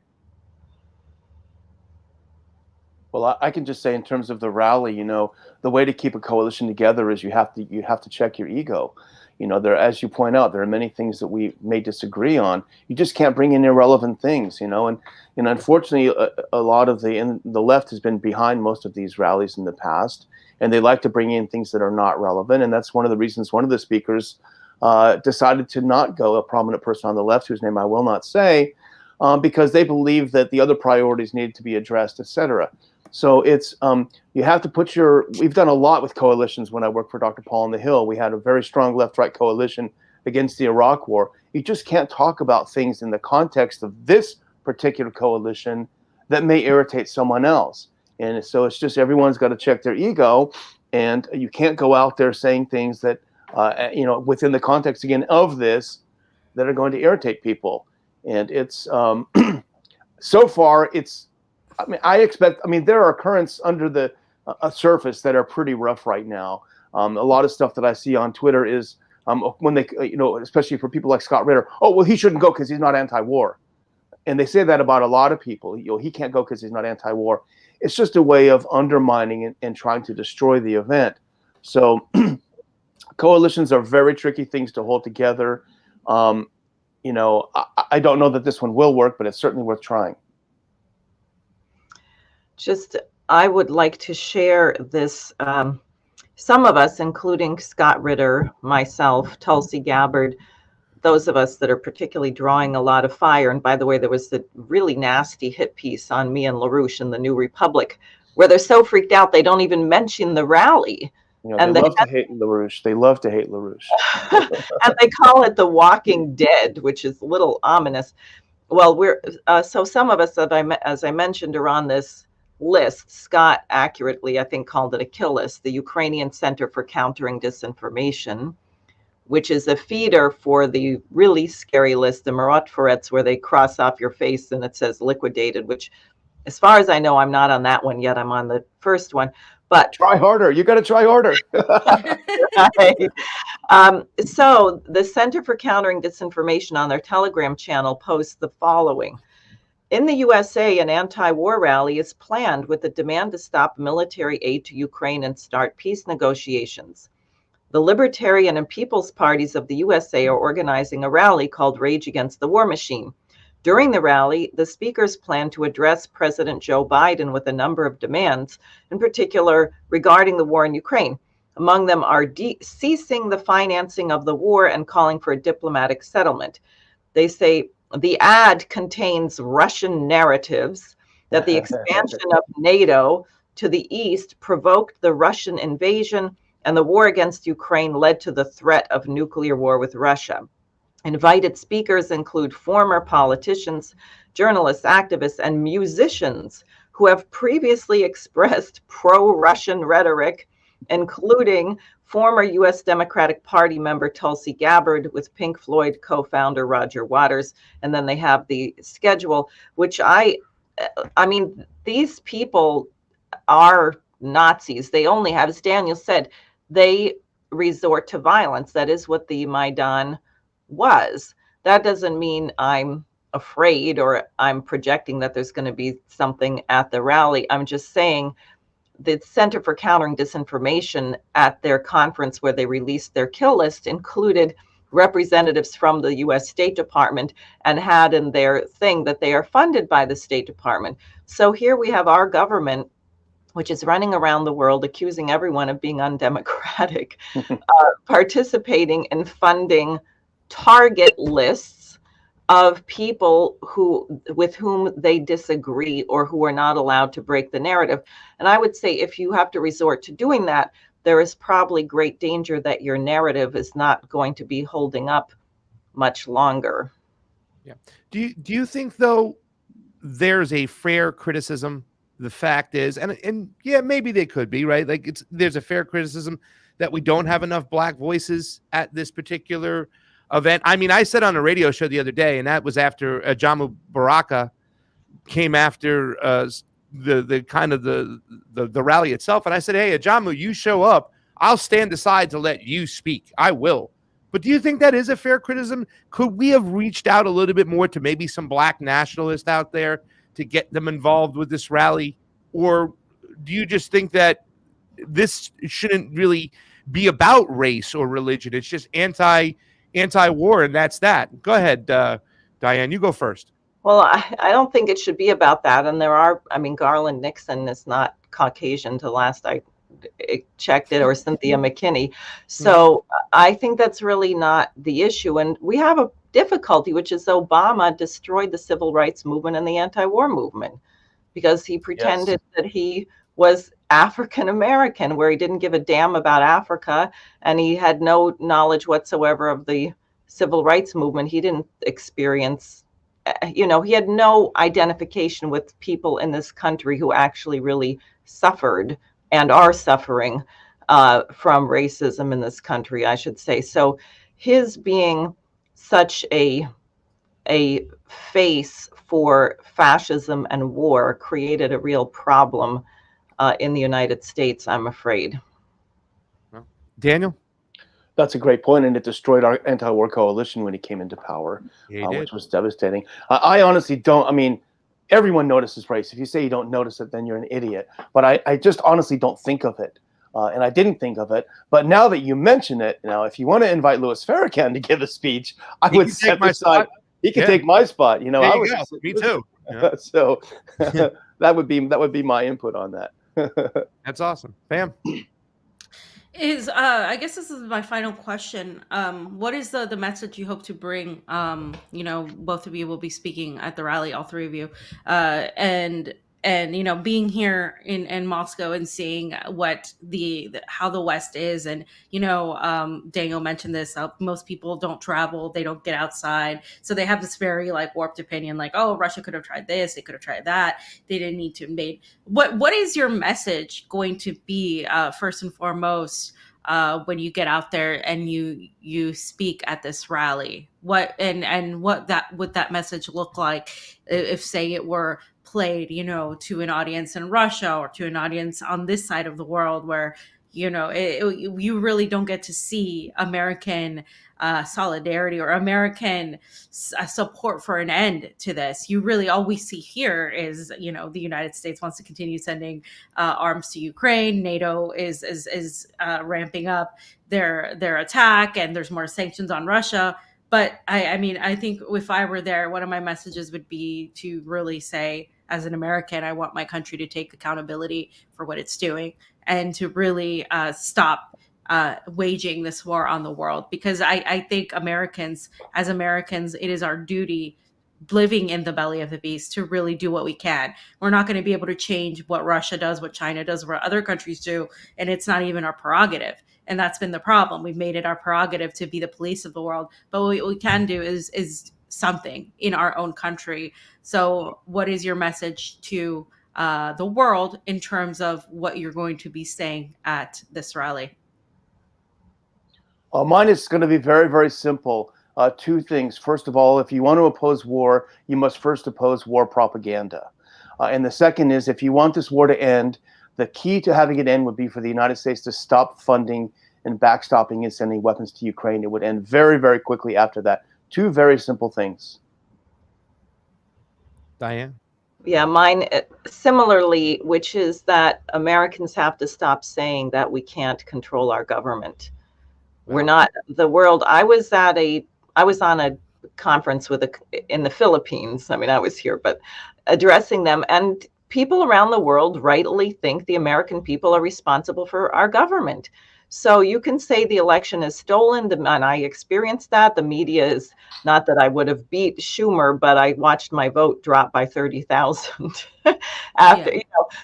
Well, I can just say in terms of the rally, you know, the way to keep a coalition together is you have to check your ego. You know, as you point out, there are many things that we may disagree on. You just can't bring in irrelevant things, you know. And unfortunately, a lot of the left has been behind most of these rallies in the past, and they like to bring in things that are not relevant. And that's one of the reasons one of the speakers decided to not go, a prominent person on the left whose name I will not say, because they believe that the other priorities needed to be addressed, etc. So it's you have to we've done a lot with coalitions. When I worked for Dr. Paul on the Hill, we had a very strong left-right coalition against the Iraq War. You just can't talk about things in the context of this particular coalition that may irritate someone else. And so it's just everyone's got to check their ego, and you can't go out there saying things that, you know, within the context again of this, that are going to irritate people. And it's so far it's. I mean, there are currents under the surface that are pretty rough right now. A lot of stuff that I see on Twitter is when they, you know, especially for people like Scott Ritter, oh, well, he shouldn't go because he's not anti-war. And they say that about a lot of people. You know, he can't go because he's not anti-war. It's just a way of undermining and trying to destroy the event. So coalitions are very tricky things to hold together. You know, I don't know that this one will work, but it's certainly worth trying. I would like to share this. Some of us, including Scott Ritter, myself, Tulsi Gabbard, those of us that are particularly drawing a lot of fire. And by the way, there was the really nasty hit piece on me and LaRouche in the New Republic, where they're so freaked out they don't even mention the rally. You know, and they love to hate LaRouche. They love to hate LaRouche. And they call it The Walking Dead, which is a little ominous. Well, so some of us that as I mentioned, are on this list. Scott accurately, I think, called it a kill list, the Ukrainian Center for Countering Disinformation, which is a feeder for the really scary list, the Marotforets, where they cross off your face and it says liquidated, which, as far as I know, I'm not on that one yet. I'm on the first one. But try harder. You got to try harder. right. So the Center for Countering Disinformation on their Telegram channel posts the following. In the USA, an anti-war rally is planned with the demand to stop military aid to Ukraine and start peace negotiations. The Libertarian and People's Parties of the USA are organizing a rally called Rage Against the War Machine. During the rally, the speakers plan to address President Joe Biden with a number of demands, in particular regarding the war in Ukraine. Among them are ceasing the financing of the war and calling for a diplomatic settlement. They say the ad contains Russian narratives that the expansion of NATO to the east provoked the Russian invasion, and the war against Ukraine led to the threat of nuclear war with Russia. Invited speakers include former politicians, journalists, activists, and musicians who have previously expressed pro-Russian rhetoric, including former U.S. Democratic Party member Tulsi Gabbard, with Pink Floyd co-founder Roger Waters. And then they have the schedule, which I mean, these people are Nazis. They only have, as Daniel said, they resort to violence. That is what the Maidan was. That doesn't mean I'm afraid or I'm projecting that there's going to be something at the rally. I'm just saying the Center for Countering Disinformation at their conference where they released their kill list included representatives from the U.S. State Department and had in their thing that they are funded by the State Department. So here we have our government, which is running around the world accusing everyone of being undemocratic, participating in funding target lists of people with whom they disagree or who are not allowed to break the narrative. And I would say if you have to resort to doing that, there is probably great danger that your narrative is not going to be holding up much longer. Yeah. Do you think, though, there's a fair criticism? The fact is, and yeah, maybe they could be right. Like there's a fair criticism that we don't have enough Black voices at this particular event. I mean, I said on a radio show the other day, and that was after Jamu Baraka came after the kind of the rally itself, and I said, hey, Ajamu, you show up, I'll stand aside to let you speak. I will. But do you think that is a fair criticism? Could we have reached out a little bit more to maybe some Black nationalists out there to get them involved with this rally? Or do you just think that this shouldn't really be about race or religion? It's just anti-war, and that's that. Go ahead, Diane, you go first. Well, I don't think it should be about that. And there are, I mean, Garland Nixon is not Caucasian to last I checked it, or Cynthia McKinney. So I think that's really not the issue. And we have a difficulty, which is Obama destroyed the civil rights movement and the anti-war movement because he pretended that he was African American, where he didn't give a damn about Africa, and he had no knowledge whatsoever of the civil rights movement. He didn't experience, he had no identification with people in this country who actually really suffered and are suffering from racism in this country, I should say. So his being such a face for fascism and war created a real problem in the United States, I'm afraid. Well, Daniel? That's a great point, and it destroyed our anti-war coalition when he came into power, which was devastating. I honestly don't, I mean, everyone notices race. If you say you don't notice it, then you're an idiot. But I just honestly don't think of it. And I didn't think of it. But now that you mention it, now, if you want to invite Louis Farrakhan to give a speech, I would set aside. He can take my spot. You know, there you go. Me too. Yeah. So that would be my input on that. That's awesome. Pam? I guess this is my final question. What is the message you hope to bring? Both of you will be speaking at the rally, all three of you. And and being here in Moscow and seeing what how the West is, and Daniel mentioned this. Most people don't travel, they don't get outside, so they have this very like warped opinion, like, oh, Russia could have tried this, they could have tried that, they didn't need to invade. What is your message going to be, first and foremost, when you get out there and you speak at this rally? What would that message look like if, say, it were played, to an audience in Russia or to an audience on this side of the world, where you really don't get to see American solidarity or American support for an end to this. You really, all we see here is, the United States wants to continue sending arms to Ukraine. NATO is ramping up their attack, and there's more sanctions on Russia. But I think if I were there, one of my messages would be to really say, as an American, I want my country to take accountability for what it's doing, and to really stop waging this war on the world. Because I think as Americans, it is our duty, living in the belly of the beast, to really do what we can. We're not going to be able to change what Russia does, what China does, what other countries do, and it's not even our prerogative. And that's been the problem. We've made it our prerogative to be the police of the world. But what we can do is something in our own country. So what is your message to the world in terms of what you're going to be saying at this rally? Mine is going to be very, very simple. Two things. First of all, if you want to oppose war, you must first oppose war propaganda. And the second is, if you want this war to end, the key to having it end would be for the United States to stop funding and backstopping and sending weapons to Ukraine. It would end very, very quickly after that. Two very simple things. Diane? Yeah, mine similarly, which is that Americans have to stop saying that we can't control our government. We're not the world. I was on a conference in the Philippines. I mean, I was here, but addressing them, and people around the world rightly think the American people are responsible for our government. So you can say the election is stolen, and I experienced that. The media is, not that I would have beat Schumer, but I watched my vote drop by 30,000 after,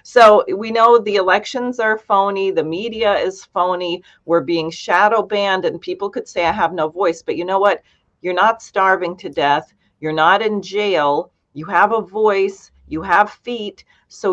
So we know the elections are phony. The media is phony. We're being shadow banned, and people could say I have no voice. But you know what? You're not starving to death. You're not in jail. You have a voice. You have feet. So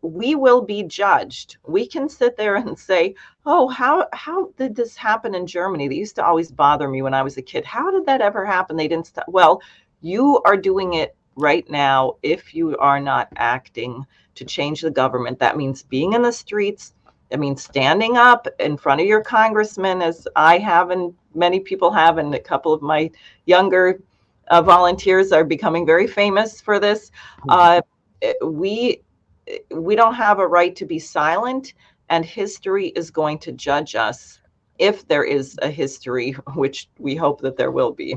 we will be judged. We can sit there and say, oh, how did this happen in Germany? That used to always bother me when I was a kid. How did that ever happen? They didn't stop. Well, you are doing it right now if you are not acting to change the government. That means being in the streets. That means standing up in front of your congressman, as I have and many people have, and a couple of my younger volunteers are becoming very famous for this. We don't have a right to be silent, and history is going to judge us, if there is a history, which we hope that there will be.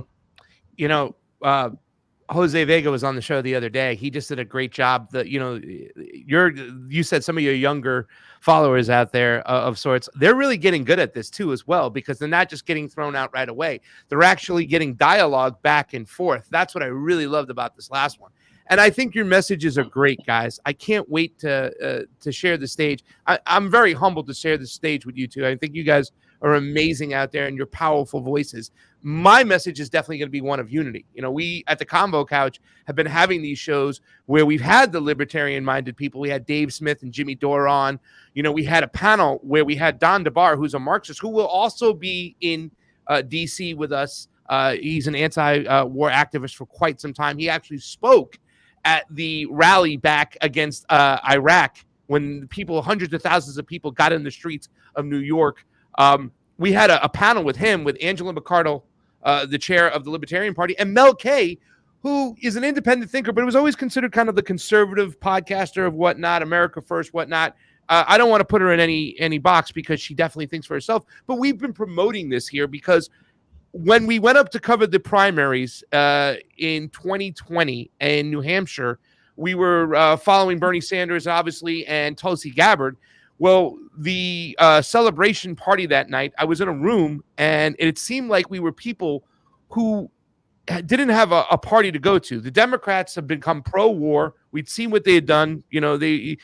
Jose Vega was on the show the other day. He just did a great job. You said some of your younger followers out there of sorts, they're really getting good at this too as well, because they're not just getting thrown out right away. They're actually getting dialogue back and forth. That's what I really loved about this last one. And I think your messages are great, guys. I can't wait to share the stage. I'm very humbled to share the stage with you two. I think you guys are amazing out there, and your powerful voices. My message is definitely going to be one of unity. We at the Convo Couch have been having these shows where we've had the libertarian-minded people. We had Dave Smith and Jimmy Dore on. We had a panel where we had Don DeBar, who's a Marxist, who will also be in D.C. with us. He's an anti-war activist for quite some time. He actually spoke at the rally back against Iraq when hundreds of thousands of people got in the streets of New York. We had a panel with him, with Angela McArdle, the chair of the Libertarian Party, and Mel K, who is an independent thinker, but was always considered kind of the conservative podcaster of whatnot, America First, whatnot. I don't want to put her in any box, because she definitely thinks for herself. But we've been promoting this here because when we went up to cover the primaries in 2020 in New Hampshire, we were following Bernie Sanders, obviously, and Tulsi Gabbard. Well, the celebration party that night, I was in a room, and it seemed like we were people who didn't have a party to go to. The Democrats have become pro-war. We'd seen what they had done. You know, they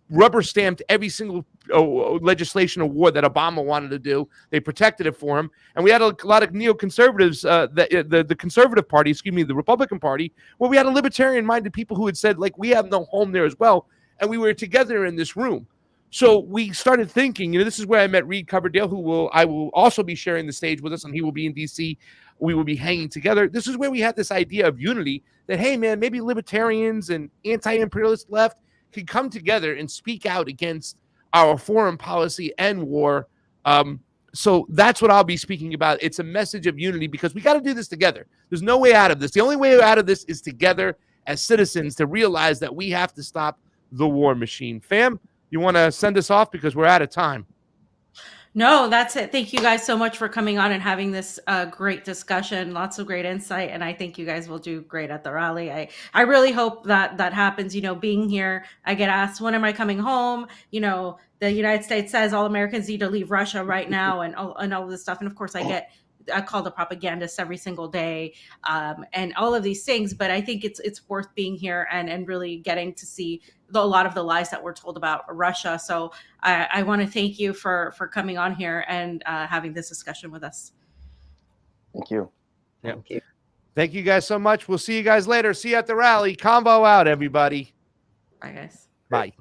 rubber stamped every single legislation of war that Obama wanted to do. They protected it for him. And we had a lot of neoconservatives, the conservative party, the Republican Party, where we had a libertarian-minded people who had said, like, we have no home there as well. And we were together in this room. So we started thinking, you know, this is where I met Reed Coverdale, I will also be sharing the stage with us, and he will be in D.C. We will be hanging together. This is where we had this idea of unity that, hey, man, maybe libertarians and anti-imperialist left could come together and speak out against our foreign policy and war. So that's what I'll be speaking about. It's a message of unity because we got to do this together. There's no way out of this. The only way out of this is together as citizens to realize that we have to stop the war machine. Fam, you want to send us off because we're out of time? No, that's it. Thank you guys so much for coming on and having this great discussion. Lots of great insight. And I think you guys will do great at the rally. I really hope that happens. You know, being here, I get asked, when am I coming home? You know, the United States says all Americans need to leave Russia right now and all of this stuff. And of course, I call the propagandists every single day and all of these things. But I think it's worth being here and really getting to see a lot of the lies that we're told about Russia. So I want to thank you for coming on here and having this discussion with us. Thank you. Thank you. Thank you guys so much. We'll see you guys later. See you at the rally. Convo out, everybody. Bye, guys. Bye.